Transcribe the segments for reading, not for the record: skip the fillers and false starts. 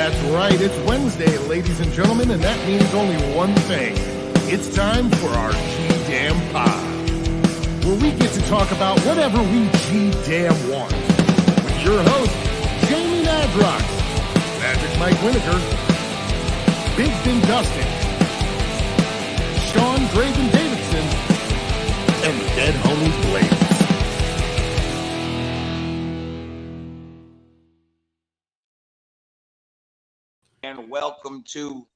That's right, it's Wednesday, ladies and gentlemen, and that means only one thing. It's time for our G-Damn Pod, where we get to talk about whatever we G-Damn want. With your host, Jamie Nadrox, Magic Mike Winokur, Big Fin Dustin, Sean Draven Davidson, and the dead homie Blaze. And welcome to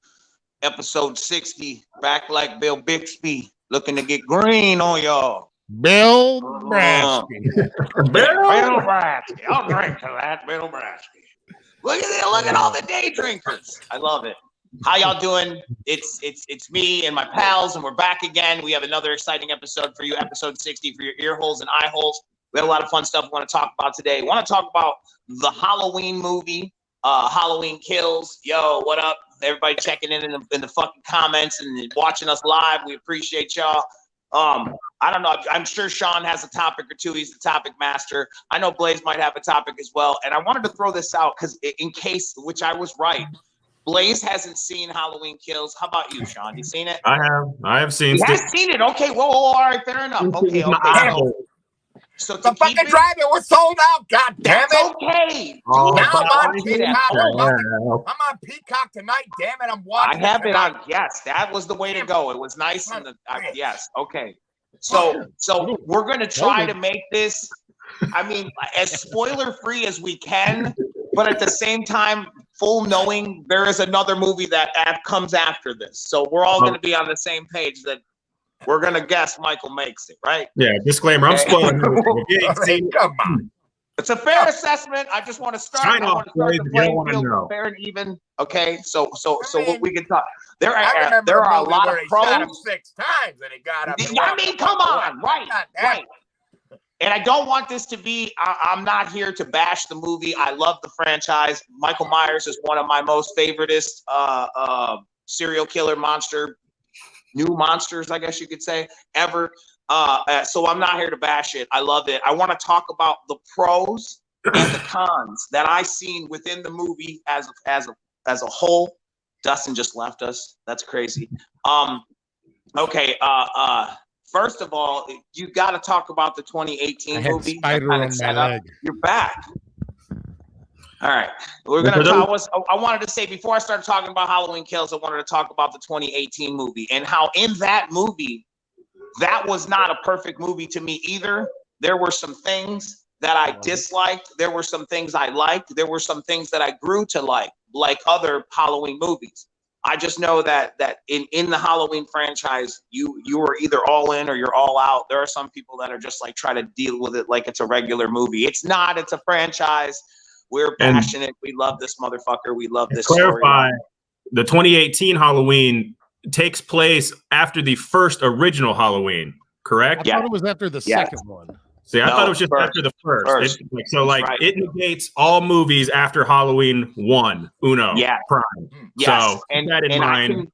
episode 60. Back like Bill Bixby, looking to get green on y'all. Bill Brasky. Bill Brasky. I'll drink to that, Bill Brasky. Look at all the day drinkers. I love it. How y'all doing? It's me and my pals, and we're back again. We have another exciting episode for you, episode 60 for your ear holes and eye holes. We have a lot of fun stuff we want to talk about today. We want to talk about the Halloween movie. Halloween Kills. Yo, what up? Everybody checking in the fucking comments and watching us live. We appreciate y'all. I don't know. I'm sure Sean has a topic or two. He's the topic master. I know Blaze might have a topic as well. And I wanted to throw this out because in case, which I was right, Blaze hasn't seen Halloween Kills. How about you, Sean? You seen it? I have seen it. You have seen it. Okay. Whoa. All right. Fair enough. Okay. So the fucking drive-in was sold out. God damn it! Okay. Now I'm on Peacock tonight. Damn it! I'm watching. I have it on. Yes, that was the way to go. It was nice. Yes. Okay. So we're gonna try to make this, I mean, as spoiler-free as we can, but at the same time, full knowing there is another movie that comes after this. So we're all gonna be on the same page that. We're gonna guess Michael makes it, right? Yeah. Disclaimer: I'm spoiling. Come on. It's a fair assessment. I just want to start. I want to start the playing field fair and even. Okay, so what we can talk. There are a lot of pros. Shot him 6 times and he got up. I mean, come on, right. And I don't want this to be. I'm not here to bash the movie. I love the franchise. Michael Myers is one of my most favoriteest serial killer new monsters, I guess you could say, ever. So I'm not here to bash it. I love it. I want to talk about the pros and the cons that I seen within the movie as a whole. Dustin just left us. That's crazy. Okay. First of all, you got to talk about the 2018 movie. Spider on my leg. You're back. All right, we're gonna talk. I wanted to say before I started talking about Halloween Kills, I wanted to talk about the 2018 movie and how in that movie, that was not a perfect movie to me either. There were some things that I disliked. There were some things I liked. There were some things that I grew to like other Halloween movies. I just know that in the Halloween franchise, you are either all in or you're all out. There are some people that are just like try to deal with it like it's a regular movie. It's not. It's a franchise. We're passionate. We love this motherfucker. We love this story. The 2018 Halloween takes place after the first original Halloween, correct? I thought it was after the second one. See, I thought it was just after the first. It negates all movies after Halloween 1, Prime. Yes. So keep that in mind.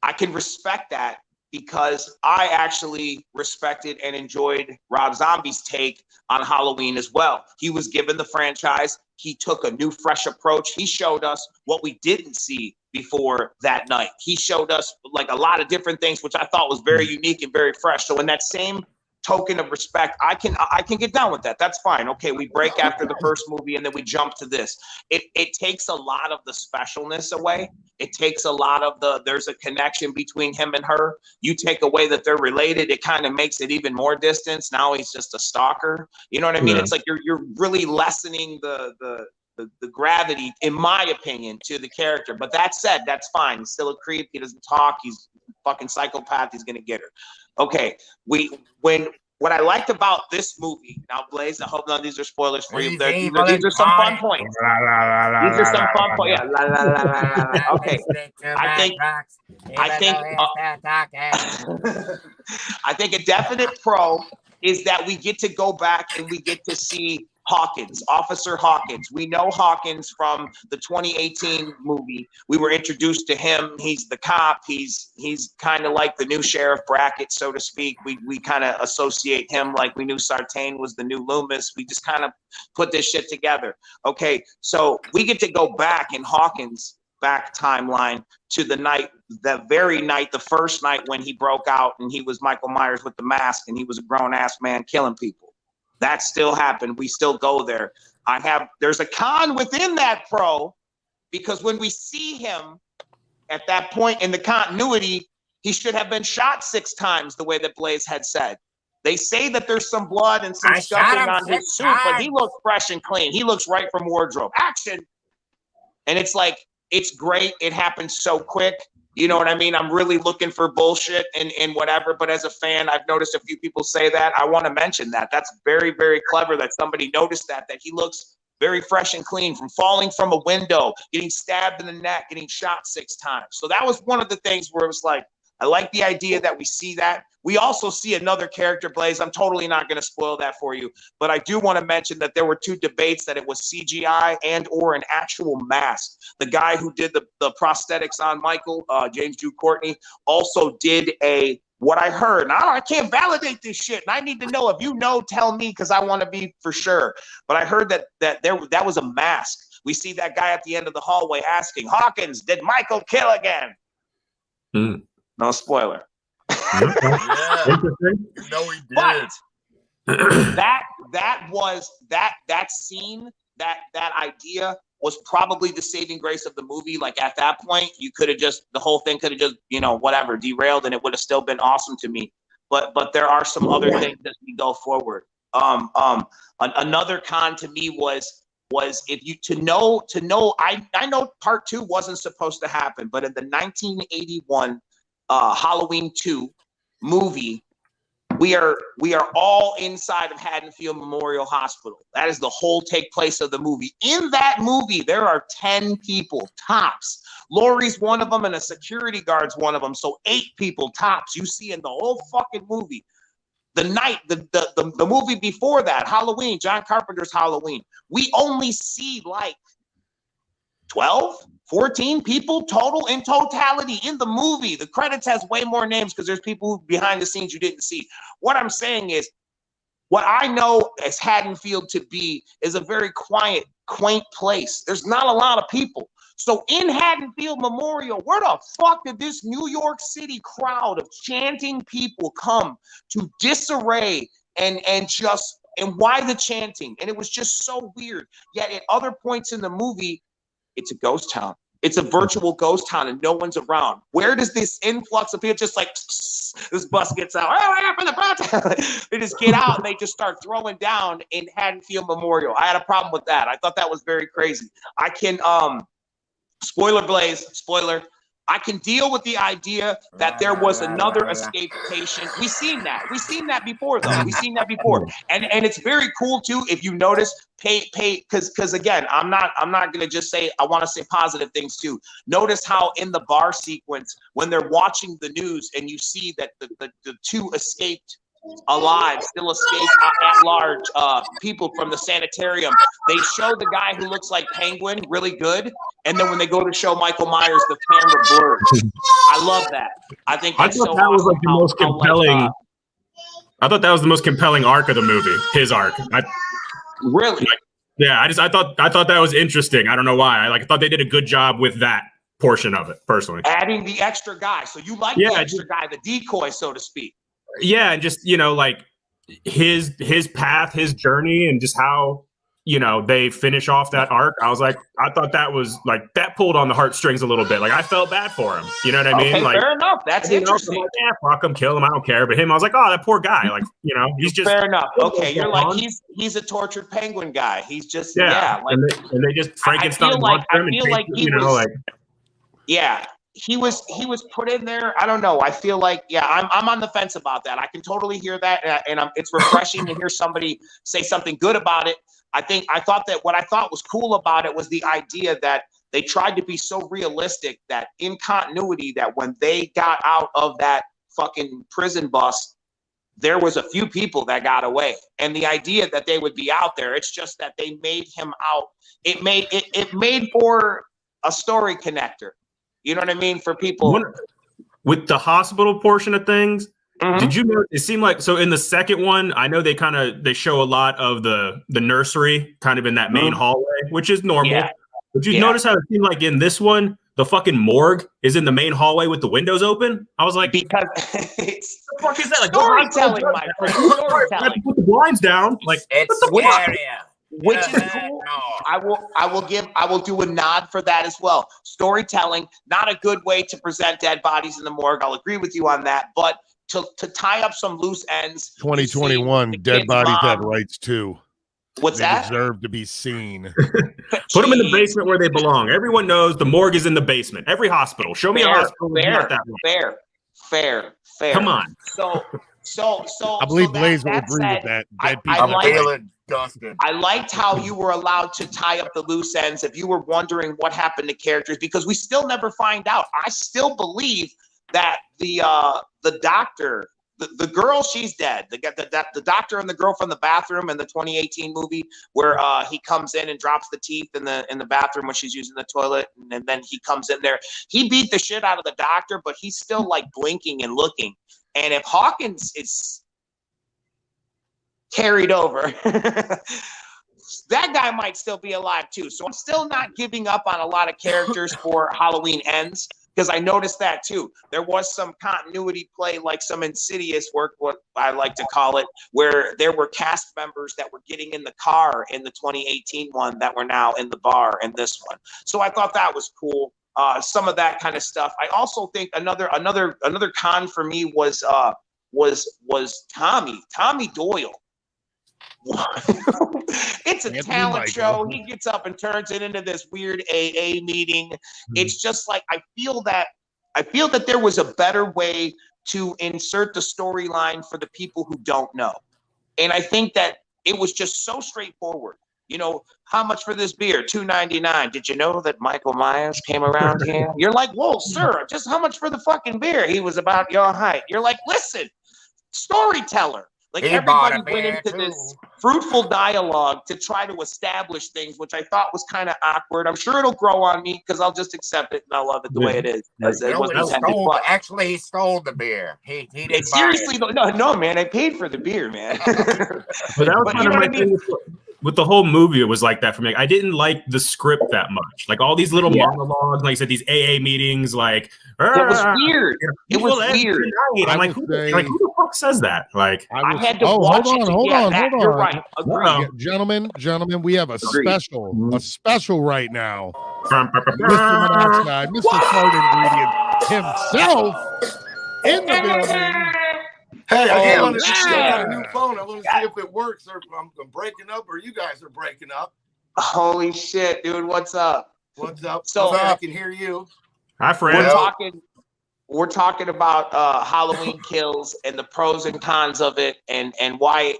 I can respect that because I actually respected and enjoyed Rob Zombie's take on Halloween as well. He was given the franchise. He took a new, fresh approach. He showed us what we didn't see before that night. He showed us like a lot of different things, which I thought was very unique and very fresh. So in that same token of respect, I can get down with that. That's fine. Okay, we break after the first movie and then we jump to this. It takes a lot of the specialness away. It takes a lot of there's a connection between him and her. You take away that they're related, it kind of makes it even more distance. Now he's just a stalker. You know what I mean? Yeah. It's like you're really lessening the gravity, in my opinion, to the character. But that said, that's fine. He's still a creep. He doesn't talk. He's a fucking psychopath. He's gonna get her. Okay, what I liked about this movie, now Blaze, I hope none of these are spoilers for you. These are some fun points. These are some fun points. Yeah. Okay. I think a definite pro is that we get to go back and we get to see Hawkins, Officer Hawkins. We know Hawkins from the 2018 movie. We were introduced to him. He's the cop. He's kind of like the new Sheriff Brackett, so to speak. We kind of associate him like we knew Sartain was the new Loomis. We just kind of put this shit together. Okay, so we get to go back in Hawkins' back timeline to that very night, the first night when he broke out and he was Michael Myers with the mask and he was a grown-ass man killing people. That still happened. We still go there. There's a con within that, Pro, because when we see him at that point in the continuity, he should have been shot 6 times the way that Blaze had said. They say that there's some blood and some stuffing on his suit, but he looks fresh and clean. He looks right from wardrobe. Action! And it's like, it's great. It happens so quick. You know what I mean? I'm really looking for bullshit and whatever. But as a fan, I've noticed a few people say that. I want to mention that. That's very, very clever that somebody noticed that he looks very fresh and clean from falling from a window, getting stabbed in the neck, getting shot 6 times. So that was one of the things where it was like, I like the idea that we see that. We also see another character, Blaze. I'm totally not going to spoil that for you, but I do want to mention that there were 2 debates that it was CGI and or an actual mask. The guy who did the prosthetics on Michael, James Jude Courtney, also did what I heard. Now, I can't validate this shit, and I need to know. If you know, tell me, because I want to be for sure. But I heard that was a mask. We see that guy at the end of the hallway asking, Hawkins, did Michael kill again? No spoiler. Yeah. No, he did. But that scene, that idea was probably the saving grace of the movie. Like at that point, the whole thing could have just, whatever, derailed, and it would have still been awesome to me. But there are some other things as we go forward. Another con to me was if you to know I know part 2 wasn't supposed to happen, but in the 1981 Halloween 2 movie, we are all inside of Haddonfield Memorial Hospital. That is the whole take place of the movie. In that movie, there are 10 people tops. Laurie's one of them, and a security guard's one of them. So 8 people tops you see in the whole fucking movie. The movie before that, Halloween, John Carpenter's Halloween, we only see like 12, 14 people total in totality in the movie. The credits has way more names because there's people behind the scenes you didn't see. What I'm saying is, what I know as Haddonfield to be is a very quiet, quaint place. There's not a lot of people. So in Haddonfield Memorial, where the fuck did this New York City crowd of chanting people come to disarray and why the chanting? And it was just so weird. Yet at other points in the movie, it's a ghost town. It's a virtual ghost town and no one's around. Where does this influx of people just like, this bus gets out, oh, what happened to They just get out and they just start throwing down in Haddonfield Memorial. I had a problem with that. I thought that was very crazy. I can, spoiler, I can deal with the idea that there was another escaped patient. We've seen that before, though. We've seen that before. And it's very cool, too, if you notice, because again, I'm not going to just say, I want to say positive things, too. Notice how in the bar sequence, when they're watching the news and you see that the 2 escaped alive, still escaped at large people from the sanitarium, they show the guy who looks like Penguin really good, and then when they go to show Michael Myers, the camera blurs. I love that. I think that's so awesome. Was like the most compelling. I thought that was the most compelling arc of the movie. His arc. Really? Yeah, I thought that was interesting. I don't know why. I thought they did a good job with that portion of it, personally. Adding the extra guy, so you like the extra guy, the decoy, so to speak. Yeah, and just his path, his journey, and just how they finish off that arc. I thought that was that pulled on the heartstrings a little bit. I felt bad for him. You know what I mean? Fair enough. That's interesting. Yeah, fuck him, kill him. I don't care. But him, I was like, oh, that poor guy. He's just fair enough. Okay, you're like he's a tortured penguin guy. He's just and they just Frankenstein monster him. Yeah. He was put in there. I don't know. I feel like, I'm on the fence about that. I can totally hear that. And it's refreshing to hear somebody say something good about it. I thought that what I thought was cool about it was the idea that they tried to be so realistic that in continuity, that when they got out of that fucking prison bus, there was a few people that got away, and the idea that they would be out there, it's just that they made him out. It made for a story connector. You know what I mean? For people with the hospital portion of things. Mhm. Did you know it seemed like, so in the second one, I know they show a lot of the nursery kind of in that main hallway, which is normal. Yeah. But you notice how it seemed like in this one, the fucking morgue is in the main hallway with the windows open? I was like, because it's what the fuck is that? Like, storytelling, my friend. Storytelling. Put the blinds down. Like, It's what the fuck? scary. Which is cool. I will do a nod for that as well. Storytelling, not a good way to present dead bodies in the morgue. I'll agree with you on that. But to tie up some loose ends. 2021, dead bodies have rights too. What's they that? Deserve to be seen. Put them in the basement where they belong. Everyone knows the morgue is in the basement. Every hospital. Show me a hospital. Fair. Come on. So I believe Blaze will agree with that. Dead people. I liked how you were allowed to tie up the loose ends if you were wondering what happened to characters, because we still never find out. I still believe that the doctor, the girl, she's dead. The doctor and the girl from the bathroom in the 2018 movie where he comes in and drops the teeth in the bathroom when she's using the toilet, and then he comes in there. He beat the shit out of the doctor, but he's still like blinking and looking. And if Hawkins is carried over, that guy might still be alive too. So I'm still not giving up on a lot of characters for Halloween Ends, because I noticed that too. There was some continuity play, like some Insidious work, what I like to call it, where there were cast members that were getting in the car in the 2018 one that were now in the bar in this one. So I thought that was cool. Some of that kind of stuff. I also think another con for me was Tommy Doyle. It's a talent show. He gets up and turns it into this weird AA meeting. It's just like I feel that there was a better way to insert the storyline for the people who don't know. And I think that it was just so straightforward. You know, how much for this beer? $2.99. Did you know that Michael Myers came around here? You're like, whoa, sir, just how much for the fucking beer? He was about your height. You're like, listen, storyteller. Like everybody went into this fruitful dialogue to try to establish things, which I thought was kind of awkward. I'm sure it'll grow on me because I'll just accept it and I love it the way it is. Actually, he stole the beer. He didn't seriously, no, man. I paid for the beer, man. But that was kind of my thing with the whole movie. It was like that for me. I didn't like the script that much. Like all these little monologues, like I said, these AA meetings, like it was weird. It was weird. I'm like, who the fuck says that? Like I had to watch it. Hold on. You're right. Gentlemen, we have a special right now. Mr. Monoxide, Mr. Card Ingredient himself in the building. Hey, I want to see a new phone. I want to see if it works, or if I'm breaking up, or you guys are breaking up. Holy shit, dude! What's up? What's up? So I can hear you. Hi, friend. We're talking about Halloween Kills and the pros and cons of it, and why.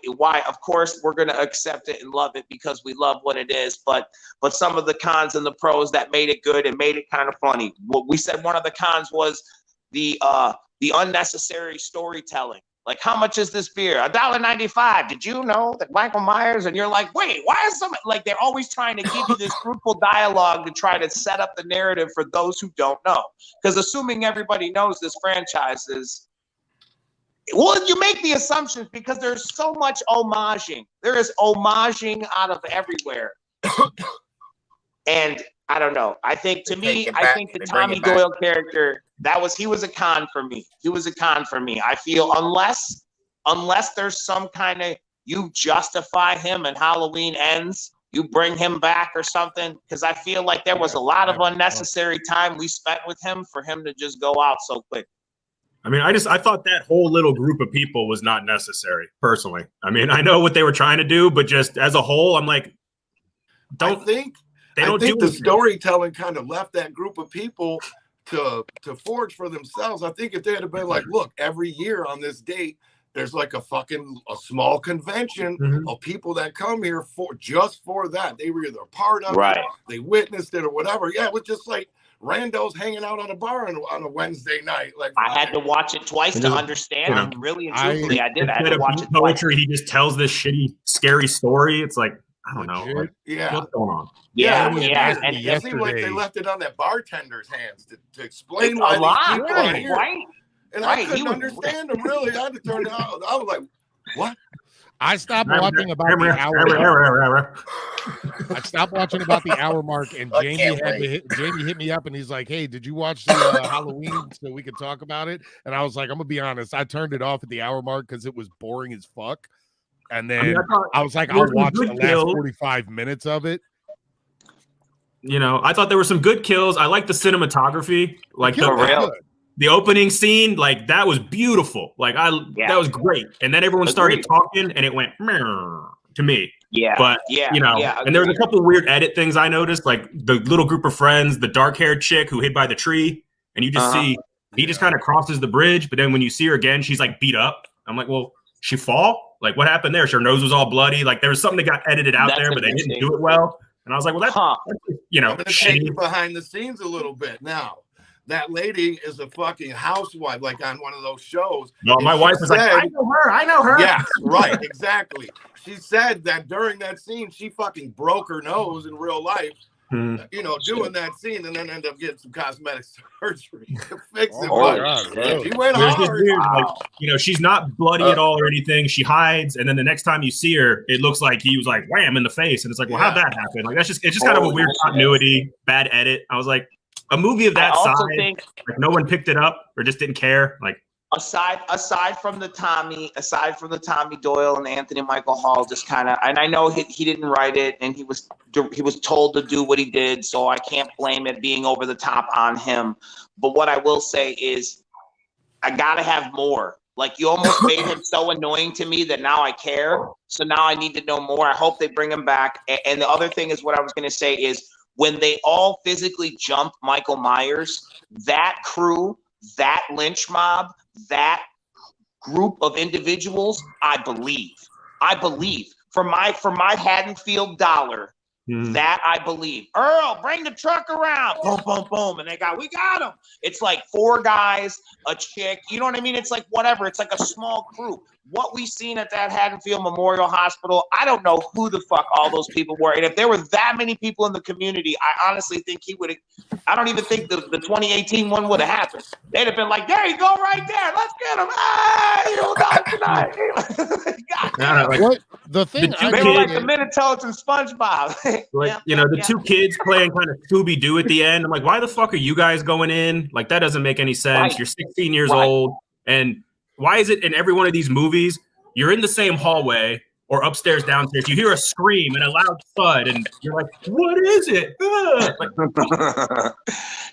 Of course, we're gonna accept it and love it because we love what it is. But some of the cons and the pros that made it good and made it kind of funny. What we said, one of the cons was the unnecessary storytelling. Like, how much is this beer? $1.95. Did you know that Michael Myers? And you're like, wait, why is somebody like they're always trying to give you this fruitful dialogue to try to set up the narrative for those who don't know? Because assuming everybody knows this franchise is, well, you make the assumptions because there's so much homaging. There is homaging out of everywhere. And I don't know. I think the Tommy Doyle character, he was a con for me. I feel unless there's some kind of, you justify him and Halloween Ends, you bring him back or something, because I feel like there was a lot of unnecessary time we spent with him for him to just go out so quick. I mean, I thought that whole little group of people was not necessary, personally. I mean, I know what they were trying to do, but just as a whole, I'm like, I think the storytelling kind of left that group of people to forge for themselves. I think if they had been like, look, every year on this date, there's like a small convention of people that come here for that. They were either a part of it, they witnessed it or whatever. Yeah, it was just like randos hanging out on a bar on a Wednesday night. Like I had to watch it twice to understand it. Really and truthfully, I did. I had to watch it poetry. He just tells this shitty, scary story. It's like, I don't know. Like, what's going on? Yeah. And it seemed like they left it on that bartender's hands to explain why these people are here. And I couldn't understand them, really. I had to turn it out. I was like, what? I stopped watching about the hour. I stopped watching about the hour mark, and Jamie hit me up, and he's like, "Hey, did you watch the Halloween so we could talk about it?" And I was like, "I'm gonna be honest, I turned it off at the hour mark because it was boring as fuck." And then I was like, "I'll watch the last 45 minutes of it." You know, I thought there were some good kills. I like the cinematography, like the opening scene, like that was beautiful. Like that was great. And then everyone started talking, and it went to me. But you know, and there was a couple of weird edit things I noticed, like the little group of friends, the dark-haired chick who hid by the tree, and you just see he just kind of crosses the bridge, but then when you see her again, she's like beat up. I'm like, well, she fall? Like what happened there? Her nose was all bloody. Like there was something that got edited out there, but they didn't do it well. And I was like, well, that's you know, I'm gonna take you behind the scenes a little bit now. That lady is a fucking housewife, like on one of those shows. No, my wife was like, I know her. Yes, right, exactly. She said that during that scene, she fucking broke her nose in real life, you know, doing that scene, and then ended up getting some cosmetic surgery to fix it. She went hard. Weird, like, you know, she's not bloody at all or anything. She hides, and then the next time you see her, it looks like he was like wham in the face, and it's like, well, how'd that happen? Like it's just kind of a weird continuity, bad edit. I was like, a movie of that size, like no one picked it up or just didn't care. Like aside from the Tommy Doyle and Anthony Michael Hall, just kind of, and I know he didn't write it, and he was told to do what he did, so I can't blame it being over the top on him. But what I will say is, I gotta have more. Like you almost made him so annoying to me that now I care. So now I need to know more. I hope they bring him back. And the other thing is, what I was gonna say is, when they all physically jumped Michael Myers, that crew, that lynch mob, that group of individuals, I believe for my Haddonfield dollar, that I believe. Earl, bring the truck around. Boom, boom, boom. And we got him. It's like 4 guys, a chick. You know what I mean? It's like whatever. It's like a small crew. What we seen at that Haddonfield Memorial Hospital, I don't know who the fuck all those people were. And if there were that many people in the community, I honestly think he would have. I don't even think the 2018 one would have happened. They'd have been like, there you go right there. Let's get him. You'll die tonight. God, what? The thing they were like the Minitoads and SpongeBob. Like, you know, the 2 kids playing kind of Scooby-Doo at the end. I'm like, why the fuck are you guys going in? Like, that doesn't make any sense. Right. You're 16 years old. And why is it in every one of these movies, you're in the same hallway or upstairs, downstairs, you hear a scream and a loud thud, and you're like, what is it? Like,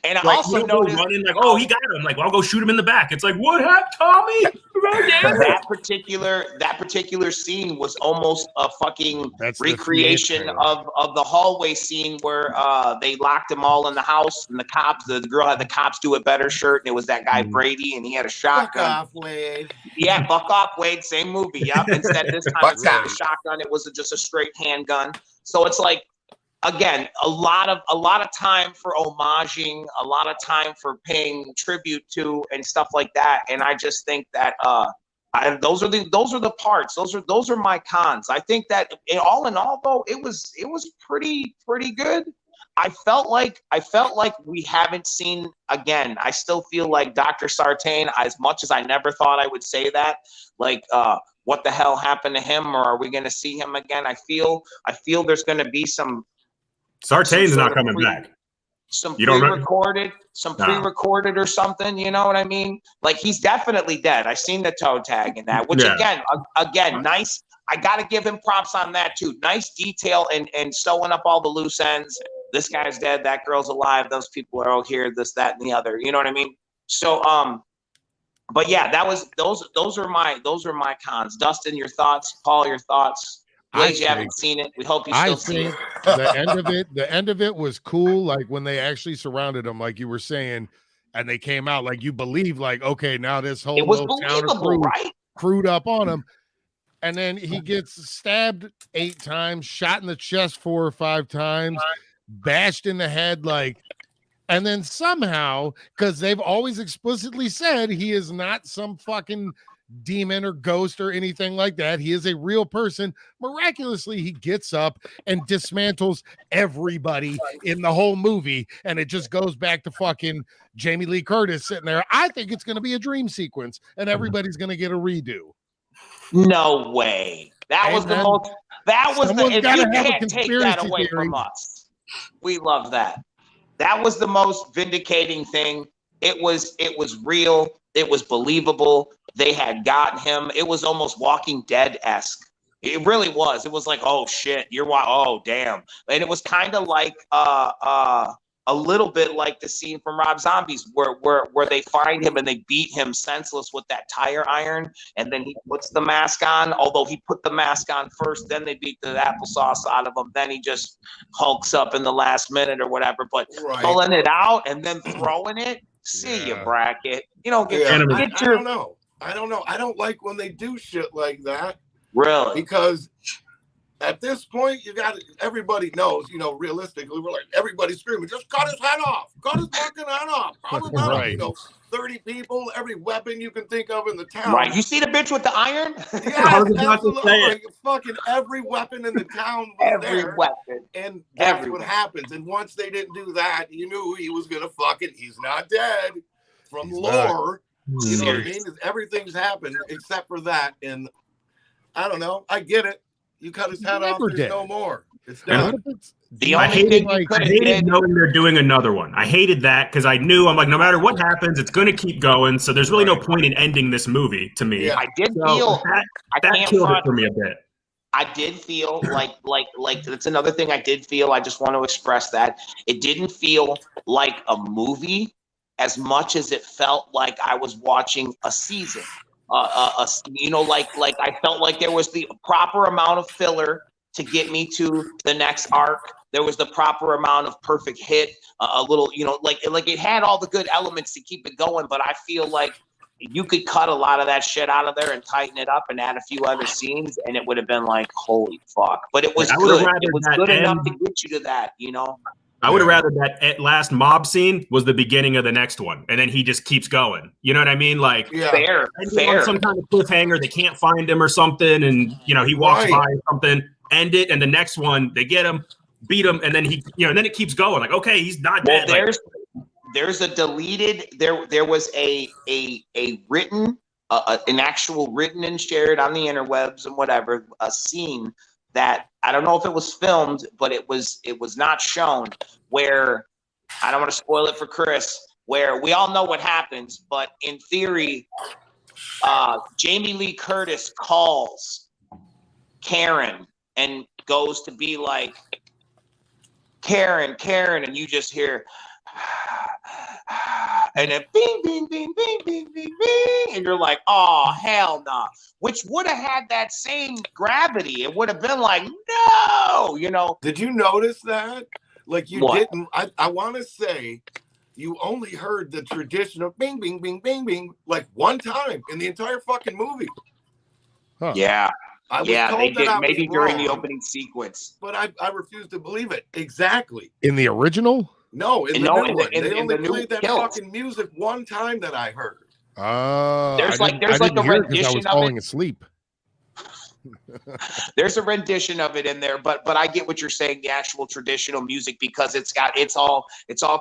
and I also noticed running like, oh, he got him. Like, well, I'll go shoot him in the back. It's like, what happened, Tommy? that particular scene was almost a fucking recreation of the hallway scene where they locked them all in the house, and the girl had the cops do it better shirt, and it was that guy Brady, and he had a shotgun. Fuck off, Wade. Yeah, fuck off, Wade. Same movie. Yep. Instead, this time instead of a shotgun, it was just a straight handgun. So it's like, again, a lot of time for homaging, a lot of time for paying tribute to and stuff like that. And I just think that those are the parts. Those are my cons. I think that all in all, though, it was pretty good. I felt like we haven't seen, again, I still feel like Dr. Sartain, as much as I never thought I would say that, like, what the hell happened to him, or are we going to see him again? I feel there's going to be some. Sartain's not coming back. Some pre-recorded or something. You know what I mean? Like, he's definitely dead. I seen the toe tag in that, which again, nice. I got to give him props on that too. Nice detail and sewing up all the loose ends. This guy's dead. That girl's alive. Those people are all here. This, that, and the other. You know what I mean? So, but yeah, those are my cons. Dustin, your thoughts? Paul, your thoughts? Blaze, you haven't seen it. We hope you still see it. The end of it was cool. Like when they actually surrounded him, like you were saying, and they came out, like you believe, like, okay, now this whole it was little town believable, crew, right? crewed up on him. And then he gets stabbed 8 times, shot in the chest 4 or 5 times, bashed in the head, and then somehow, because they've always explicitly said he is not some fucking demon or ghost or anything like that. He is a real person. Miraculously, he gets up and dismantles everybody in the whole movie. And it just goes back to fucking Jamie Lee Curtis sitting there. I think it's going to be a dream sequence and everybody's going to get a redo. No way. That was the most. That was the. If you can't take that away from us, we love that. That was the most vindicating thing. It was real. It was believable. They had gotten him. It was almost Walking Dead-esque. It really was. It was like, oh shit, oh damn. And it was kind of like a little bit like the scene from Rob Zombie's where they find him and they beat him senseless with that tire iron, and then he puts the mask on. Although he put the mask on first, then they beat the applesauce out of him. Then he just hulks up in the last minute or whatever. But pulling it out and then throwing it, see you, Bracket. You don't get I don't know. I don't like when they do shit like that. Really? Because at this point, everybody knows, realistically, we're like, everybody's screaming, just cut his head off. Cut his fucking head off. Cut his head off. 30 people, every weapon you can think of in the town. Right. You see the bitch with the iron? Yeah, absolutely. Fucking every weapon in the town was there. Weapon. And that's what happens. And once they didn't do that, you knew he was going to he's not dead. From lore, you know what I mean? Everything's happened except for that. And I don't know. I get it. You cut his head off, there's no more. It's done. I hated knowing they're doing another one. I hated that because I knew, I'm like, no matter what happens, it's going to keep going. So there's really no point in ending this movie to me. Yeah. I did feel that killed it for me a bit. I did feel like that's another thing I did feel. I just want to express that it didn't feel like a movie as much as it felt like I was watching a season. I felt like there was the proper amount of filler to get me to the next arc. There was the proper amount of perfect hit, a little, like it had all the good elements to keep it going. But I feel like you could cut a lot of that shit out of there and tighten it up and add a few other scenes, and it would have been like, holy fuck. But it was good. It was good enough to get you to that, I would have rather that last mob scene was the beginning of the next one, and then he just keeps going. You know what I mean? Like, fair. Some kind of cliffhanger, they can't find him or something, and he walks by or something. End it, and the next one they get him, beat him, and then and then it keeps going. Like, okay, he's not dead. There's a deleted. There was a written, an actual written and shared on the interwebs and whatever, a scene that I don't know if it was filmed, but it was not shown, where I don't want to spoil it for Chris, where we all know what happens, but in theory, Jamie Lee Curtis calls Karen and goes to be like, Karen, and you just hear, and then bing, bing, bing, bing, bing, bing, bing, and you're like, oh, hell no. Which would have had that same gravity. It would have been like, no, Did you notice that? Like you didn't, I want to say you only heard the traditional bing, bing, bing, bing, bing, like one time in the entire fucking movie. Huh. Yeah. They did maybe during the opening sequence. But I refuse to believe it. Exactly. In the original? No, in the new one. They only played that fucking music one time that I heard. There's like a rendition I was falling asleep. There's a rendition of it in there, but I get what you're saying, the actual traditional music, because it's all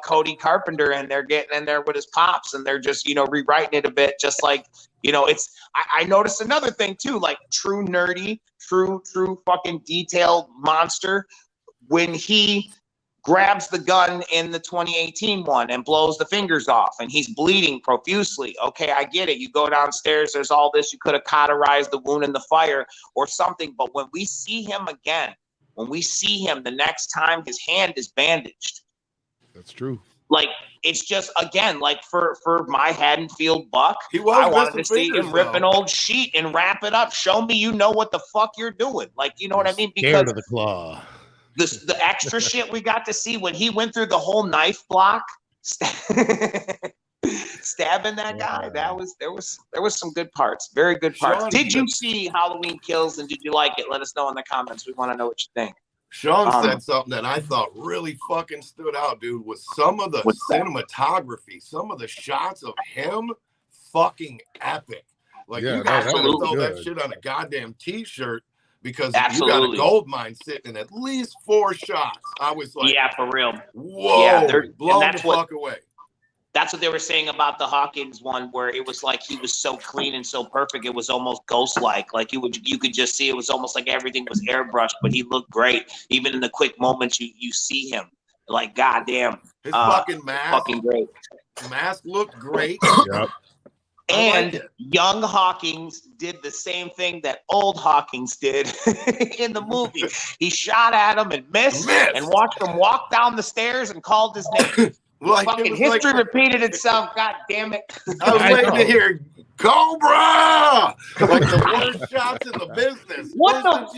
Cody Carpenter, and they're getting in there with his pops, and they're just rewriting it a bit, just like I noticed another thing too, like true nerdy, true fucking detailed monster, when he grabs the gun in the 2018 one and blows the fingers off, and he's bleeding profusely. Okay, I get it. You go downstairs, there's all this. You could have cauterized the wound in the fire or something. But when we see him again, the next time, his hand is bandaged. That's true. Like, it's just, again, like for my Haddonfield buck, I wanted to see him rip an old sheet and wrap it up. Show me what the fuck you're doing. Like, you know what I mean? Because scared of the claw. The extra shit we got to see when he went through the whole knife block. stabbing that guy. There was some good parts, very good parts. Did you see Halloween Kills and did you like it? Let us know in the comments. We want to know what you think. Sean said something that I thought really fucking stood out, dude, was some of the cinematography, some of the shots of him, fucking epic. Like you guys gotta throw that shit on a goddamn t-shirt because you got a gold mine sitting in at least 4 shots. I was like, yeah, for real. Whoa, blown the fuck away. That's what they were saying about the Hawkins one, where it was like he was so clean and so perfect, it was almost ghost-like. Like you could just see it was almost like everything was airbrushed, but he looked great. Even in the quick moments you see him. Like, goddamn. His fucking mask. Fucking great. Mask looked great. Yep. And young Hawkins did the same thing that old Hawkins did in the movie. He shot at him and missed. And watched him walk down the stairs and called his name. Like fucking history repeated itself. God damn it! I was waiting to hear Cobra, like the worst shots in the business. What the fuck?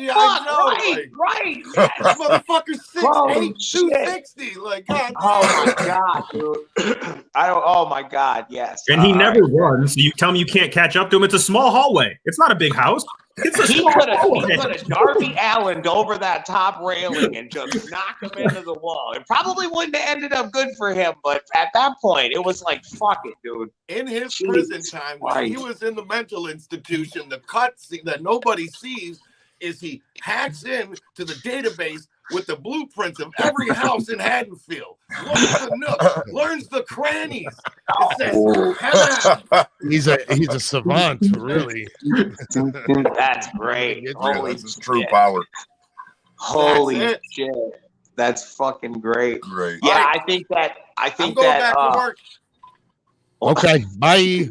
Right. This motherfucker's 6'8", 260. Like, God. Oh my god, dude. Oh my god, yes. And he never won. So you tell me you can't catch up to him. It's a small hallway. It's not a big house. He could have Darby Allen over that top railing and just knock him into the wall. It probably wouldn't have ended up good for him, but at that point, it was like, fuck it, dude. In his prison time, when he was in the mental institution, the cutscene that nobody sees is he hacks in to the database with the blueprints of every house in Haddonfield. Learns the nooks, learns the crannies. It says, he's a savant, really. That's great. Holy this is true power. Holy shit. That's fucking great. Great. Yeah, right. I think I'm going back to work. Okay, bye.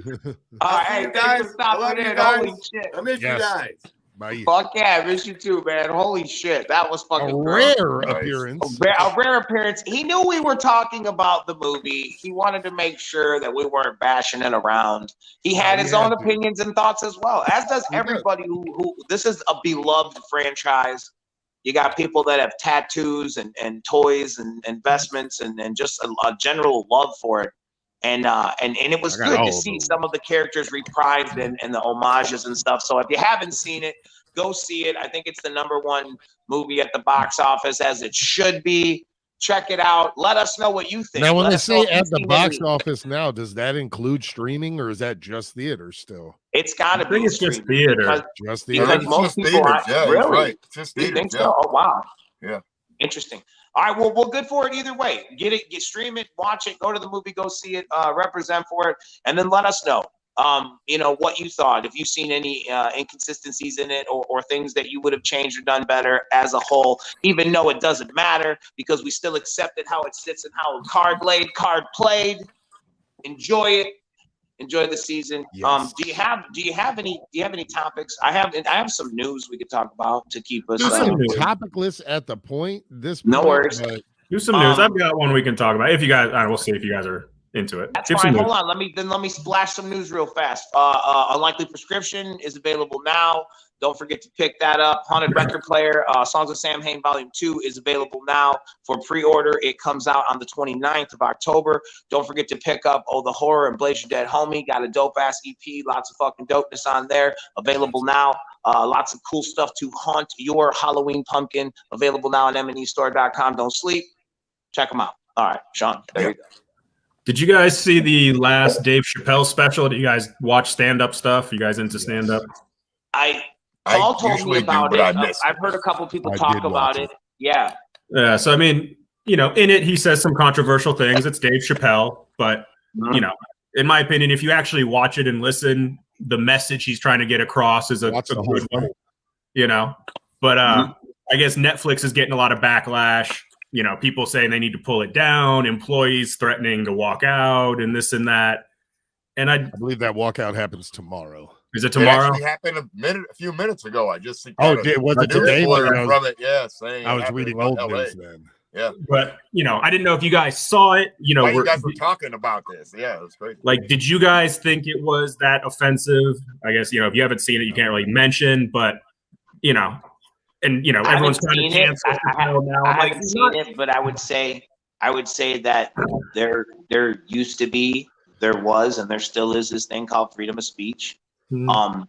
All right, guys. Stop it. Holy shit. I miss you guys. Bye. Fuck yeah, I miss you too, man. Holy shit, that was fucking a rare appearance. A rare appearance. He knew we were talking about the movie. He wanted to make sure that we weren't bashing it around. He had his own opinions and thoughts as well, as does everybody who. This is a beloved franchise. You got people that have tattoos and toys and investments and just a general love for it. And it was good to see some of the characters reprised and the homages and stuff. So if you haven't seen it, go see it. I think it's the #1 movie at the box office, as it should be. Check it out. Let us know what you think. Now, when they say at the box office now, does that include streaming or is that just theater still? It's got to be it's just theater. Just theater. Because most people really? Right. Just theater. You think so? Oh, wow. Yeah. Interesting. All right, well, good for it either way. Get it, stream it, watch it, go to the movie, go see it, represent for it, and then let us know, what you thought. If you've seen any inconsistencies in it or things that you would have changed or done better as a whole, even though it doesn't matter because we still accepted how it sits and how card laid, card played. Enjoy it. Enjoy the season. Yes. Do you have any topics? I have some news we could talk about to keep us topicless at the point. No worries. Do some news. I've got one we can talk about. If you guys, we'll see if you guys are into it. That's fine. Hold on. Let me splash some news real fast. Unlikely Prescription is available now. Don't forget to pick that up. Haunted Record Player, Songs of Sam Hain Volume 2 is available now for pre-order. It comes out on the 29th of October. Don't forget to pick up Oh the Horror and Blaze Your Dead Homie. Got a dope-ass EP. Lots of fucking dopeness on there. Available now. Lots of cool stuff to haunt your Halloween pumpkin. Available now on mnestore.com. Don't sleep. Check them out. All right, Sean, there you go. Did you guys see the last Dave Chappelle special? Did you guys watch stand-up stuff? You guys into stand-up? Paul told me about it. I've heard a couple people talk about it. Yeah. Yeah. So, I mean, in it, he says some controversial things. It's Dave Chappelle. But, in my opinion, if you actually watch it and listen, the message he's trying to get across is a good one. But I guess Netflix is getting a lot of backlash. People saying they need to pull it down, employees threatening to walk out and this and that. And I believe that walkout happens tomorrow. Is it tomorrow? It actually happened a few minutes ago. I just think. Was it today? From it, yeah. I was reading old news then. Yeah, but I didn't know if you guys saw it. You guys were talking about this. Yeah, it was great. Like, did you guys think it was that offensive? I guess if you haven't seen it, you can't really mention. But everyone's trying to cancel Chappelle now. I haven't seen it, but I would say that there used to be there was and there still is this thing called freedom of speech.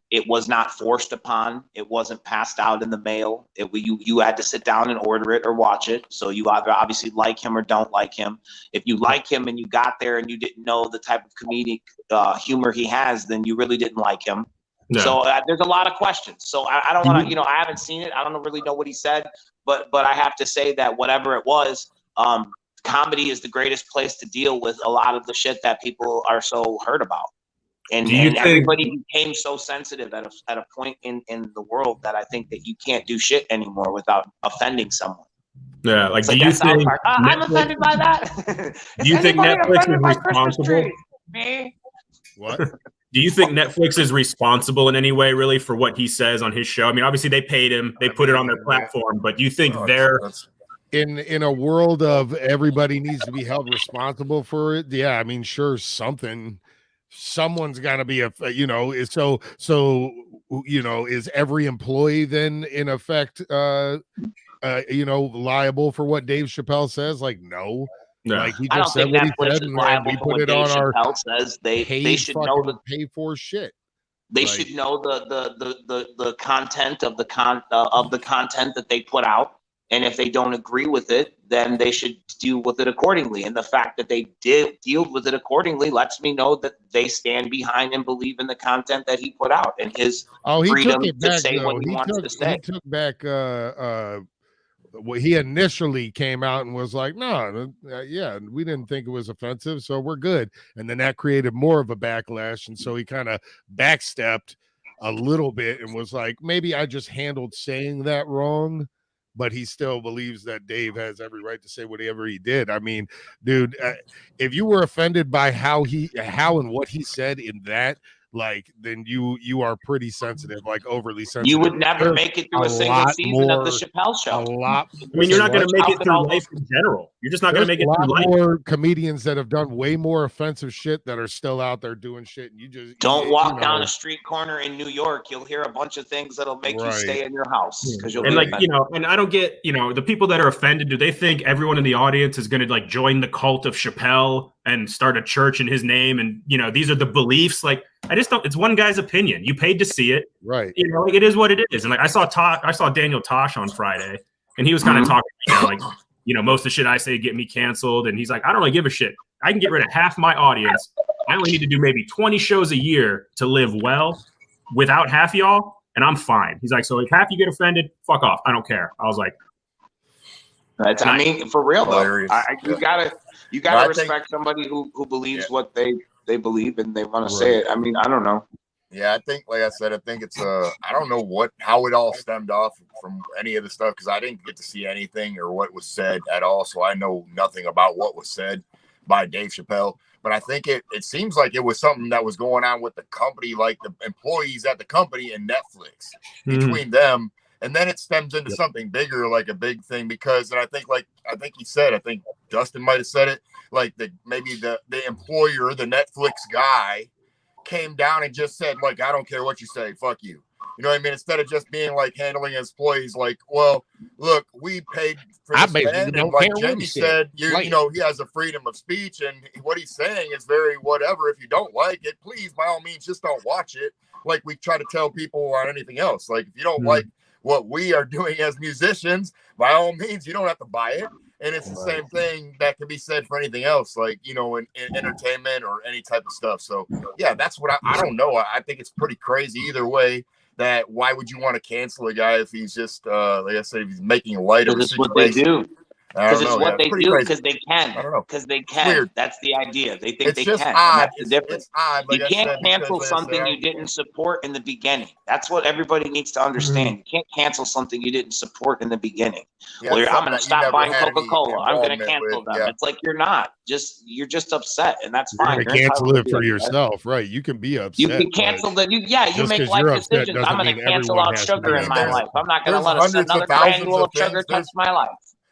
It was not forced upon. It wasn't passed out in the mail. You had to sit down and order it or watch it. So you either obviously like him or don't like him. If you like him and you got there and you didn't know the type of comedic humor he has, then you really didn't like him. No. So there's a lot of questions. So I don't want to, I haven't seen it. I don't really know what he said, but I have to say that whatever it was, comedy is the greatest place to deal with a lot of the shit that people are so hurt about. And everybody became so sensitive at a point in the world that I think that you can't do shit anymore without offending someone. Yeah, like, do you think I'm offended by that? Do you think Netflix is responsible? Me? What? Do you think Netflix is responsible in any way, really, for what he says on his show? I mean, obviously they paid him, they put it on their platform, but do you think they're in a world of everybody needs to be held responsible for it? Yeah, I mean, sure, someone's got to be is every employee then in effect liable for what Dave Chappelle says? Like, no. Like, he just said what he said, and we put it on our says they should know the pay for shit. They should know the content of the content that they put out, and if they don't agree with it, then they should deal with it accordingly. And the fact that they did deal with it accordingly lets me know that they stand behind and believe in the content that he put out and his freedom to say what he wants to say. He took back he initially came out and was like, no, we didn't think it was offensive, so we're good. And then that created more of a backlash. And so he kind of backstepped a little bit and was like, maybe I just handled saying that wrong. But he still believes that Dave has every right to say whatever he did. I mean, dude, if you were offended by how and what he said in that, like, then you are pretty sensitive, like overly sensitive. You would never make it through a single season of the Chappelle show. A lot. I mean, you're not going to make it through life in general. You're just not going to make it through life. More comedians that have done way more offensive shit that are still out there doing shit, and you just don't walk down a street corner in New York. You'll hear a bunch of things that'll make you stay in your house because you'll. And and I don't get, the people that are offended. Do they think everyone in the audience is going to like join the cult of Chappelle and start a church in his name? And these are the beliefs. Like, I just don't. It's one guy's opinion. You paid to see it, right? Like, it is what it is. And like, I saw Daniel Tosh on Friday, and he was kind of talking, most of the shit I say get me canceled. And he's like, I don't really give a shit. I can get rid of half my audience. I only need to do maybe 20 shows a year to live well without half y'all, and I'm fine. He's like, so if half you get offended, fuck off. I don't care. I was like, I mean, for real though, you gotta respect somebody who believes what they believe and they want to say it. I mean, I don't know. Yeah, I think, like I said, it's I don't know how it all stemmed off from any of the stuff, because I didn't get to see anything or what was said at all, so I know nothing about what was said by Dave Chappelle. But I think it seems like it was something that was going on with the company, like the employees at the company and Netflix between them. And then it stems into something bigger, like a big thing, because, and I think he said, I think Dustin might have said it, like maybe the employer, the Netflix guy, came down and just said, like, I don't care what you say, fuck you. You know what I mean? Instead of just being like handling his employees, like, well, look, we paid for this man, and like Jamie said, he has a freedom of speech, and what he's saying is very whatever. If you don't like it, please, by all means, just don't watch it. Like we try to tell people on anything else. Like, if you don't like what we are doing as musicians, by all means, you don't have to buy it. And it's the same thing that can be said for anything else, like, in entertainment or any type of stuff. So, yeah, that's what I don't know. I think it's pretty crazy either way. That why would you want to cancel a guy if he's just, like I said, if he's making light of a situation? What they do. Because it's what they do, because they can. I don't know. Because they can. Weird. That's the idea. They think they just can. Odd. That's the difference. It's odd. Like you can't cancel something you didn't support in the beginning. That's what everybody needs to understand. You can't cancel something you didn't support in the beginning. Yeah, well, I'm going to stop buying Coca-Cola. I'm going to cancel them. Yeah. It's like you're not. You're just upset, and that's fine. You're cancel it for yourself, right? You can be upset. You can cancel that. You make life decisions. I'm going to cancel out sugar in my life. I'm not going to let another granule of sugar touch my life.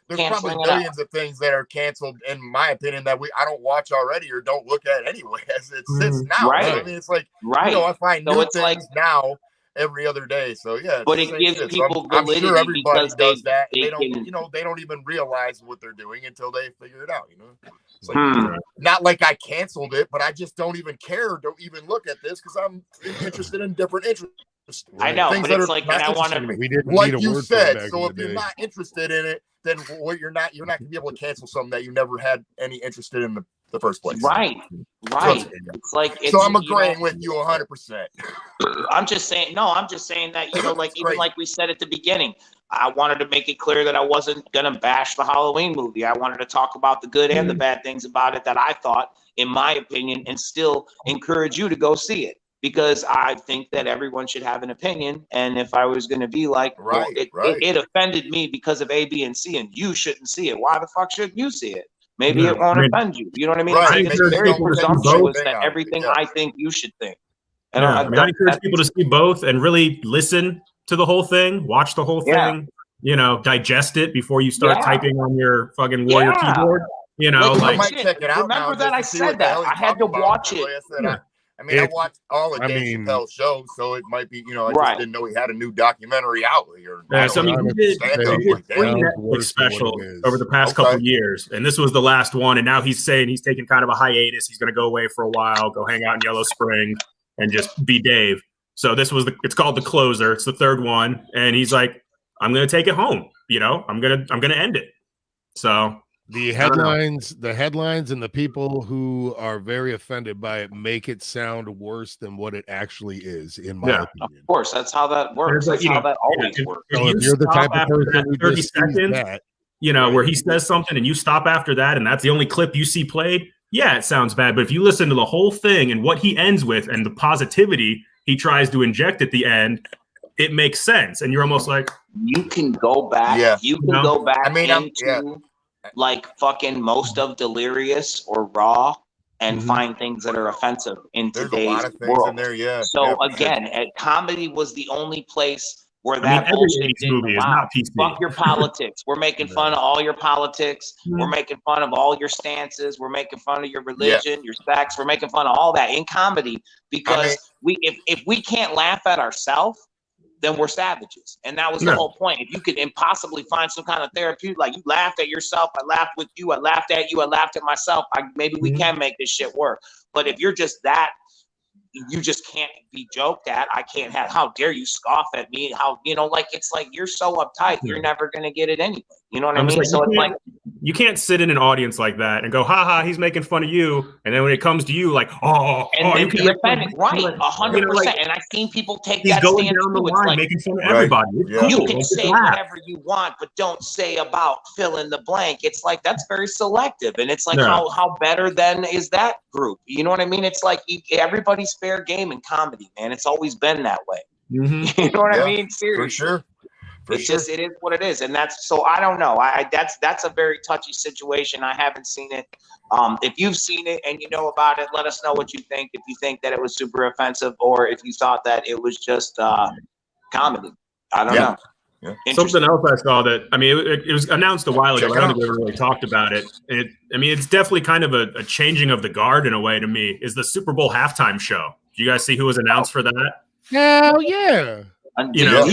There's probably millions of things that are canceled, in my opinion, that I don't watch already or don't look at anyway as it sits now. Right. I mean, it's like, I find new things now every other day. So yeah, but it gives people I'm sure validity everybody because does that. they don't, can, you know, they don't even realize what they're doing until they figure it out. You know, it's like, Hmm. not like I canceled it, but I just don't even care. Don't even look at this because I'm interested in different interests. I know, things but that it's are like, not and I want interesting to to, me. We didn't Like need a you word for it said. back So in if the you're day. not interested in it, then what you're not gonna be able to cancel something that you never had any interest in the first place. right. It's like, it's, So I'm you know, agreeing with you 100%. I'm just saying that, you know, like, It's even crazy. like we said at the beginning, I wanted to make it clear that I wasn't going to bash the Halloween movie. I wanted to talk about the good and the bad things about it that I thought, in my opinion, and still encourage you to go see it, because I think that everyone should have an opinion. And if I was going to be like, well, it offended me because of A, B, and C, and you shouldn't see it, why the fuck shouldn't you see it? Maybe it won't offend you. You know what I mean? Right. It's very presumptuous that everything I think you should think. And I encourage people to see both and really listen to the whole thing, watch the whole thing, you know, digest it before you start typing on your fucking Warrior keyboard. You know, I might check it out. Remember now that I said that. I had to watch it. Like I said, I watched all of Dave Chappelle's shows, so it might be, you know, I just didn't know he had a new documentary out. So I mean, he did three Netflix specials over the past couple of years, and this was the last one. And now he's saying he's taking kind of a hiatus. He's going to go away for a while, go hang out in Yellow Springs, and just be Dave. So this was it's called The Closer. It's the third one, and he's like, I'm going to take it home. You know, I'm gonna end it. So. The headlines and the people who are very offended by it make it sound worse than what it actually is, in my opinion. Of course, that's how that works. That's how that always works. So if you're the type of person who 30 just seconds, that, you know, where he says something and you stop after that, and that's the only clip you see played, yeah, it sounds bad. But if you listen to the whole thing and what he ends with and the positivity he tries to inject at the end, it makes sense. And you're almost like, you can go back. Yeah. You can go back into like fucking most of Delirious or Raw and find things that are offensive in today's world. In there, so again, comedy was the only place where that bullshit didn't allow. Fuck your politics. We're making fun of all your politics. We're making fun of all your stances. We're making fun of your religion, your sex. We're making fun of all that in comedy because if we can't laugh at ourselves, then we're savages. And that was the whole point. If you could impossibly find some kind of therapeutic, like you laughed at yourself, I laughed with you, I laughed at you, I laughed at myself, maybe we can make this shit work. But if you're just that, you just can't be joked at. I can't have, how dare you scoff at me? How, you know, like, it's like, you're so uptight, you're never going to get it anyway. You know what I mean? Like, so it's like, you can't sit in an audience like that and go, ha, he's making fun of you. And then when it comes to you, like, and be offended, right? 100%. And I've seen people take that going stance down the too. line, like, making fun of everybody. Cool. You can say whatever you want, but don't say about fill in the blank. It's like, that's very selective. And it's like, how better then is that group? You know what I mean? It's like everybody's fair game in comedy, man. It's always been that way. You know what I mean? Seriously. For sure. Just, it is what it is. And that's, so I don't know. That's a very touchy situation. I haven't seen it. If you've seen it and you know about it, let us know what you think. If you think that it was super offensive or if you thought that it was just comedy. I don't know. Yeah. Something else I saw that, I mean, it was announced a while ago. I don't think we ever really talked about it. I mean, it's definitely kind of a changing of the guard in a way to me, is the Super Bowl halftime show. Do you guys see who was announced for that? Hell yeah. You know,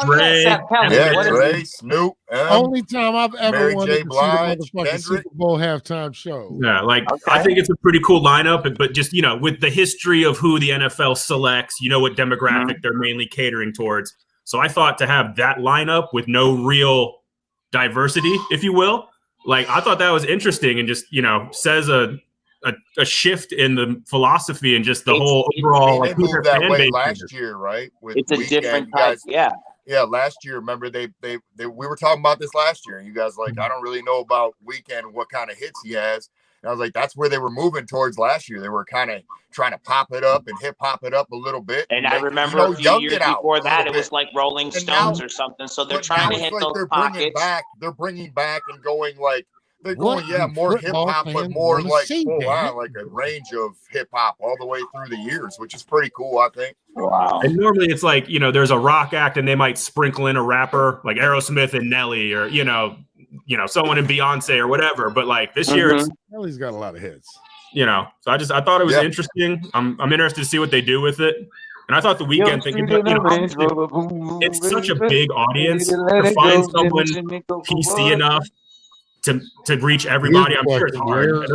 Dre, Snoop, only time I've ever wanted to see the motherfucking Super Bowl halftime show. Yeah, like I think it's a pretty cool lineup, but just, you know, with the history of who the NFL selects, you know what demographic they're mainly catering towards. So I thought to have that lineup with no real diversity, if you will, like I thought that was interesting and just, you know, says a shift in the philosophy and just the whole overall. They moved that way last year, right? With it's a different type, yeah. Last year, remember they we were talking about this last year, and you guys like, I don't really know about Weeknd, what kind of hits he has. And I was like, that's where they were moving towards last year. They were kind of trying to pop it up and hip hop it up a little bit. And I remember a few years before that, it was like Rolling Stones or something. So they're trying to hit those pockets. They're bringing back and going like. They're going, more hip hop, but more like full on, like a range of hip hop all the way through the years, which is pretty cool, I think. Wow. And normally it's like, you know, there's a rock act and they might sprinkle in a rapper like Aerosmith and Nelly or, you know, someone in Beyonce or whatever. But like this year, Nelly's got a lot of hits. You know, so I thought it was interesting. I'm interested to see what they do with it. And I thought the Weeknd thing, it's such a big audience to find someone PC enough to reach everybody. I'm sure it's hard.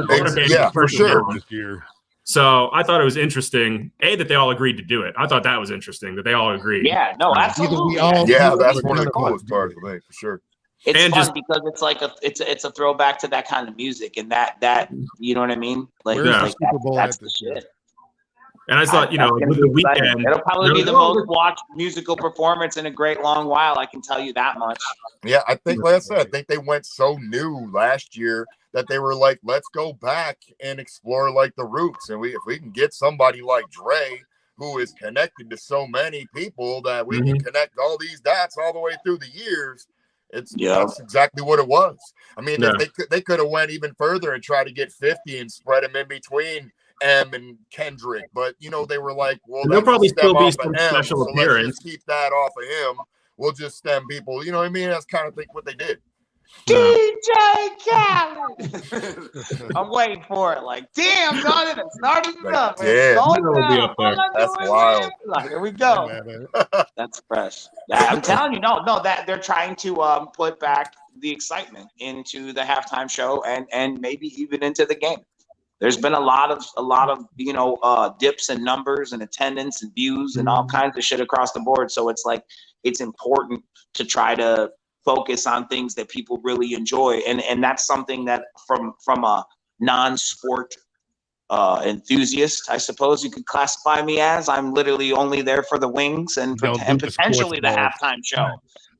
Yeah, for sure. This year. So I thought it was interesting, that they all agreed to do it. I thought that was interesting that they all agreed. Yeah, no, absolutely. Yeah, that's one of the coolest parts of it, for sure. It's and fun because it's like it's a throwback to that kind of music and that you know what I mean? Like, that's the shit. And I thought, with the Weeknd, it'll probably be the most watched musical performance in a great long while. I can tell you that much. Yeah, I think, like I said, I think they went so new last year that they were like, let's go back and explore like the roots. And if we can get somebody like Dre, who is connected to so many people, that we can connect all these dots all the way through the years. That's exactly what it was. I mean, they could have went even further and tried to get 50 and spread them in between M and Kendrick, but they were like, well, there'll probably still be some special appearance. Let's just keep that off of him. We'll just stem people. You know what I mean? That's kind of what they did. DJ Khaled. I'm waiting for it. Like, damn, done it. Started it up. That's wild. Here we go. That's fresh. Yeah, I'm telling you, no, that they're trying to put back the excitement into the halftime show and maybe even into the game. There's been a lot of dips in numbers and attendance and views and all kinds of shit across the board. So it's like it's important to try to focus on things that people really enjoy, and that's something that from a non-sport enthusiast, I suppose you could classify me as. I'm literally only there for the wings and potentially the halftime show.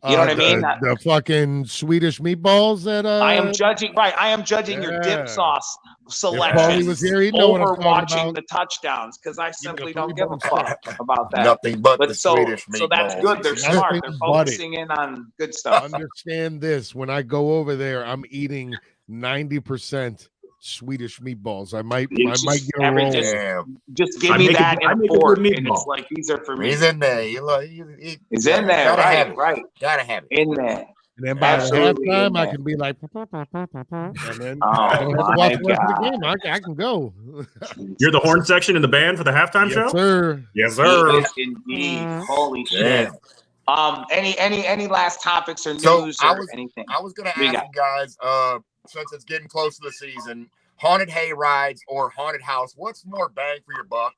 You know what I mean? The fucking Swedish meatballs that I am judging. Right, I am judging your dip sauce selection over watching the touchdowns because I simply don't give a fuck about that. Nothing but the Swedish meatballs. So that's good. They're smart. They're focusing in on good stuff. Understand this: when I go over there, I'm eating 90% Swedish meatballs. I might get a roll. Just give me that in a fork, and it's like these are for me. He's in there. He's in there. Right. Gotta have it in there. And then by halftime, I can be like, and then I don't have to watch the rest of the game. I can go. You're the horn section in the band for the halftime show? Sir. Yes, sir. Yes, indeed. Holy shit. Any last topics or news or anything? I was gonna ask you guys, since it's getting close to the season, haunted hay rides or haunted house, what's more bang for your buck?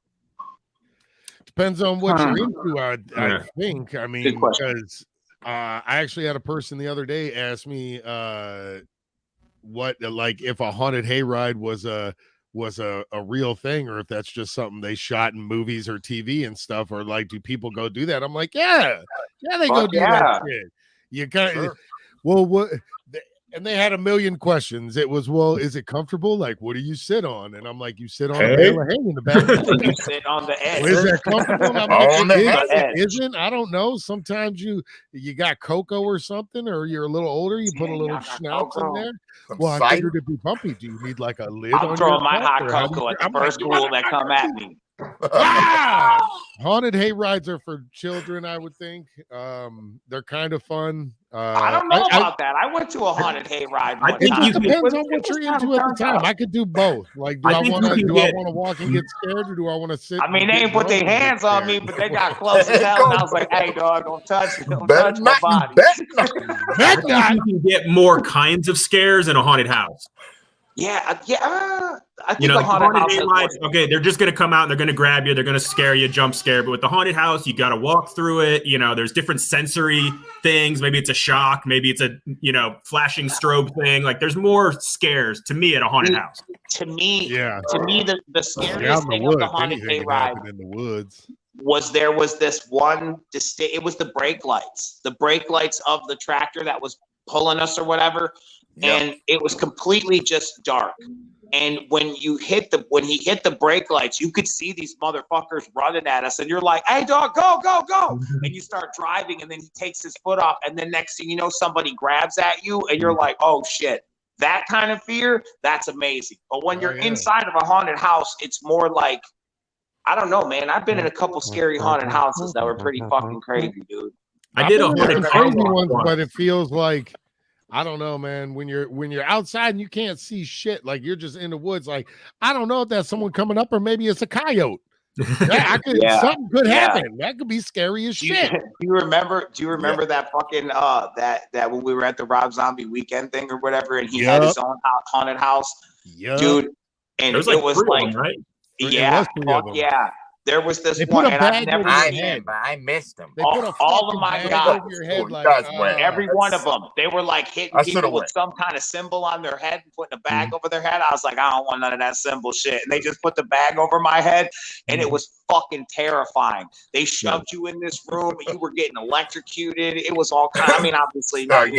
Depends on what you're into, I think. I mean, because I actually had a person the other day ask me what, like, if a haunted hayride was a real thing, or if that's just something they shot in movies or TV and stuff, or like, do people go do that? I'm like, yeah, they go do that shit. You kind of, what? And they had a million questions. It was, well, is it comfortable? Like, what do you sit on? And I'm like, you sit on a bale of hay in the back. You sit on the edge. Is that comfortable? I'm like, it isn't. I don't know. Sometimes you got cocoa or something, or you're a little older. You put a little schnapps in there. Well, I figured it'd be bumpy. Do you need like a lid? I'm throwing my hot cocoa at the first ghoul that come at me. Haunted hay rides are for children, I would think. They're kind of fun. I don't know about that. I went to a haunted hay ride one time. It depends on what you're into at the time. I could do both. Like, do I want to walk and get scared, or do I want to sit? I mean, they ain't put their hands on me, but they got close as hell, and I was like, "Hey, dog, don't touch me. Don't touch my body." I think you can get more kinds of scares in a haunted house. I think the haunted house, okay, they're just gonna come out and they're gonna grab you, they're gonna scare you, jump scare. But with the haunted house, you gotta walk through it. There's different sensory things. Maybe it's a shock, maybe it's a flashing strobe thing. Like, there's more scares to me at a haunted house. To me, the scariest thing of the haunted hayride in the woods was this one it was the brake lights of the tractor that was pulling us or whatever. Yep. And it was completely just dark. And when he hit the brake lights, you could see these motherfuckers running at us, and you're like, "Hey, dog, go, go, go!" And you start driving, and then he takes his foot off, and then next thing you know, somebody grabs at you, and you're like, "Oh shit!" That kind of fear, that's amazing. But when you're inside of a haunted house, it's more like, I don't know, man. I've been in a couple scary haunted houses that were pretty fucking crazy, dude. I did a haunted crazy ones, but it feels like, I don't know, man. When you're outside and you can't see shit, like you're just in the woods, like, I don't know if that's someone coming up or maybe it's a coyote. Something could happen. That could be scary as shit. Do you remember that fucking that when we were at the Rob Zombie weekend thing or whatever, and he had his own haunted house, dude, and it was like, right? Yeah, there was this one, and I missed them. They put all of my guys over your head, every one of them. They were like hitting people with some kind of symbol on their head and putting a bag over their head. I was like, I don't want none of that symbol shit. And they just put the bag over my head, and it was fucking terrifying. They shoved you in this room, and you were getting electrocuted. It was all kind. I mean, obviously, but I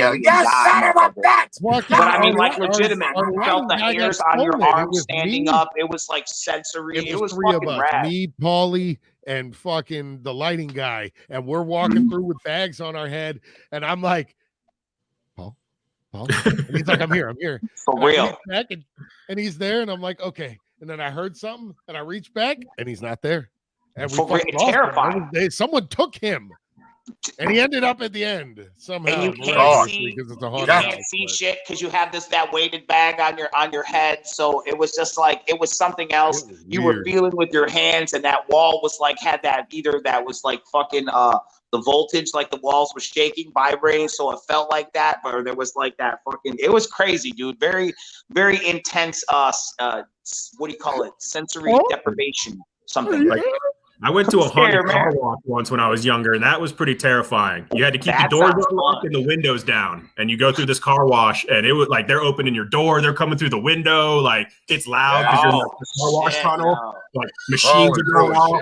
mean, like legitimate. You felt the hairs on your arms standing up. It was like sensory. It was three of fucking us, rad. me, Paulie, and fucking the lighting guy, and we're walking through with bags on our head, and I'm like, Paul, and he's like, I'm here. For real. And he's there, and I'm like, okay. And then I heard something, and I reached back, and he's not there. And terrifying. Someone took him, and he ended up at the end somehow. And you can't see shit because you have that weighted bag on your head. So it was just like it was something else. You were feeling with your hands, and that wall was like had that either that was like fucking the voltage, like the walls were shaking, vibrating, so it felt like that. Or there was like that fucking. It was crazy, dude. Very, very intense. What do you call it? Sensory deprivation. Something like. I went to a haunted car wash once when I was younger, and that was pretty terrifying. You had to keep the doors unlocked and the windows down, and you go through this car wash, and it was like they're opening your door, they're coming through the window, like it's loud because you're in the car wash tunnel, like machines are going off.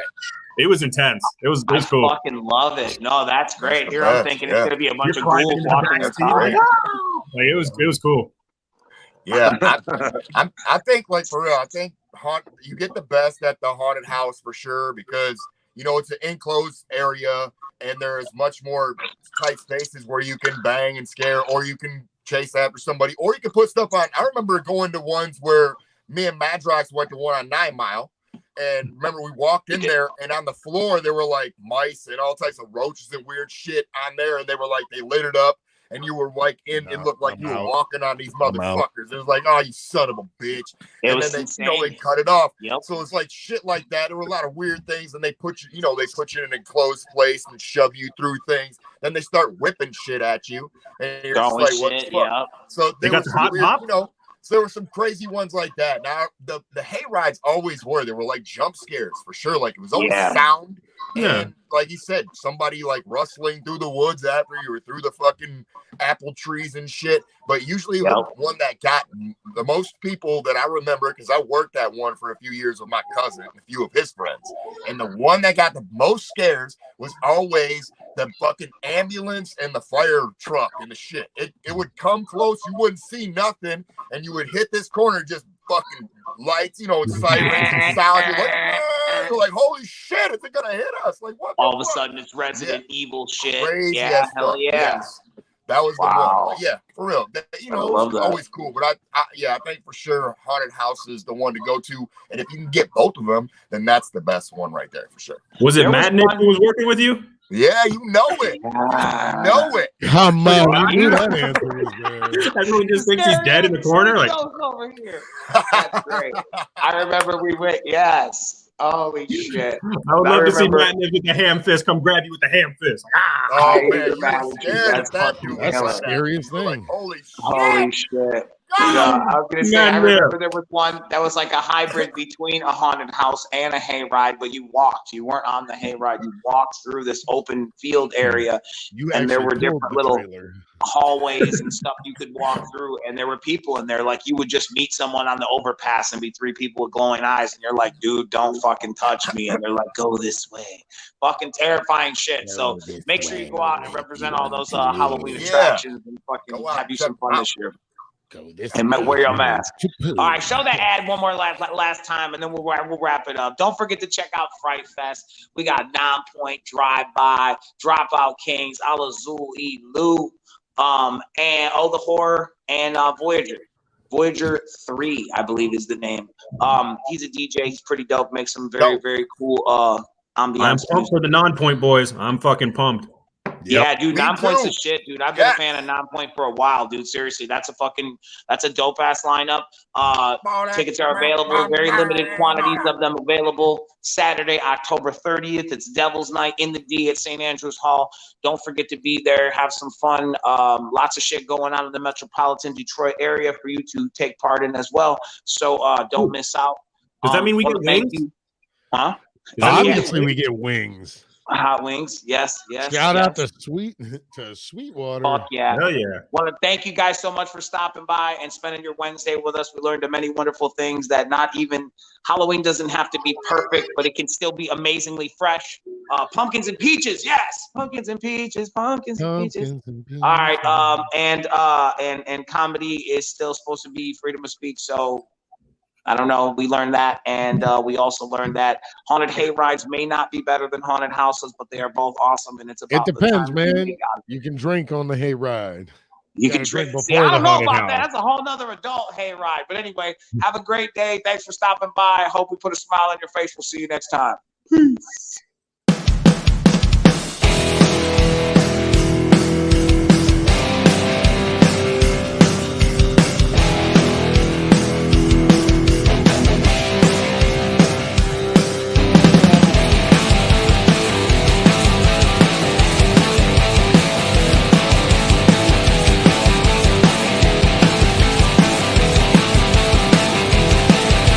It was intense. It was cool. I fucking love it. No, that's great. Here I'm thinking it's gonna be a bunch of ghouls walking their car. Like it was cool. Yeah, I think like for real, I think you get the best at the haunted house for sure because it's an enclosed area and there's much more tight spaces where you can bang and scare, or you can chase after somebody, or you can put stuff on. I remember going to ones where me and Madrox went to one on 9 Mile, and remember we walked in there, and on the floor there were like mice and all types of roaches and weird shit on there, and they were like they lit it up. And you were like it looked like you were walking on these motherfuckers. It was like, oh, you son of a bitch. And then they cut it off. Yep. So it's like shit like that. There were a lot of weird things, and they put you in an enclosed place and shove you through things. Then they start whipping shit at you. And you're just like, what the fuck? So they got some weird, so there were some crazy ones like that. Now the hay rides always were. They were like jump scares for sure. Like it was always sound. Yeah. And like he said, somebody like rustling through the woods after you were through the fucking apple trees and shit. But usually the one that got the most people that I remember, because I worked at one for a few years with my cousin and a few of his friends. And the one that got the most scares was always the fucking ambulance and the fire truck and the shit. It would come close, you wouldn't see nothing, and you would hit this corner, just fucking lights, sirens and sound. You're like, holy shit, is it gonna hit us? Like what? All of a sudden, it's Resident Evil shit. Crazy hell yeah. Yes. That was the one. But yeah, for real. It was always cool. But I think for sure Haunted House is the one to go to. And if you can get both of them, then that's the best one right there for sure. Was it Matt Nick who was working with you? Yeah, you know it. You know it. Come on, you knew that answer was there. Everyone just thinks he's dead in the corner. Like over here. That's great. I remember we went. Yes. Holy shit. I would love to see Matt Nick with the ham fist come grab you with the ham fist. Like, man, that's the scariest thing. Like, holy shit. Holy shit. I was gonna say, I remember there was one that was like a hybrid between a haunted house and a hayride, but you walked. You weren't on the hayride. You walked through this open field area, and there were different little hallways and stuff you could walk through, and there were people in there. Like you would just meet someone on the overpass and be 3 people with glowing eyes, and you're like, dude, don't fucking touch me. And they're like, go this way. Fucking terrifying shit. So make sure you go out and represent all those Halloween attractions and fucking have you some fun this year. And wear your mask. All right, show that ad one more last time, and then we'll wrap it up. Don't forget to check out Fright Fest. We got 9 Point, Drive By, Dropout Kings, Al Azul, E. Lou, and The Horror, and Voyager. Voyager 3, I believe, is the name. He's a DJ. He's pretty dope. Makes some very, very cool ambiance. I'm pumped for the 9 Point boys. I'm fucking pumped. Yeah, dude, Me 9 Points too. is shit, dude. I've been a fan of 9 Point for a while, dude. Seriously, that's a dope ass lineup. Tickets are available, very limited quantities of them available. Saturday, October 30th. It's Devil's Night in the D at St. Andrews Hall. Don't forget to be there, have some fun. Lots of shit going on in the metropolitan Detroit area for you to take part in as well. So don't miss out. Does that mean we get wings? Huh? Obviously, we get wings. Hot wings, yes. Shout out to Sweetwater. Fuck yeah. Hell yeah. Want to thank you guys so much for stopping by and spending your Wednesday with us. We learned many wonderful things that not even Halloween doesn't have to be perfect, but it can still be amazingly fresh. Pumpkins and peaches, yes. Pumpkins and peaches. All right. And comedy is still supposed to be freedom of speech. So I don't know. We learned that, and we also learned that haunted hay rides may not be better than haunted houses, but they are both awesome. And it's about it depends, man. You can drink on the hay ride. You can drink before. See, I don't know about that. That's a whole nother adult hay ride. But anyway, have a great day. Thanks for stopping by. I hope we put a smile on your face. We'll see you next time. Peace.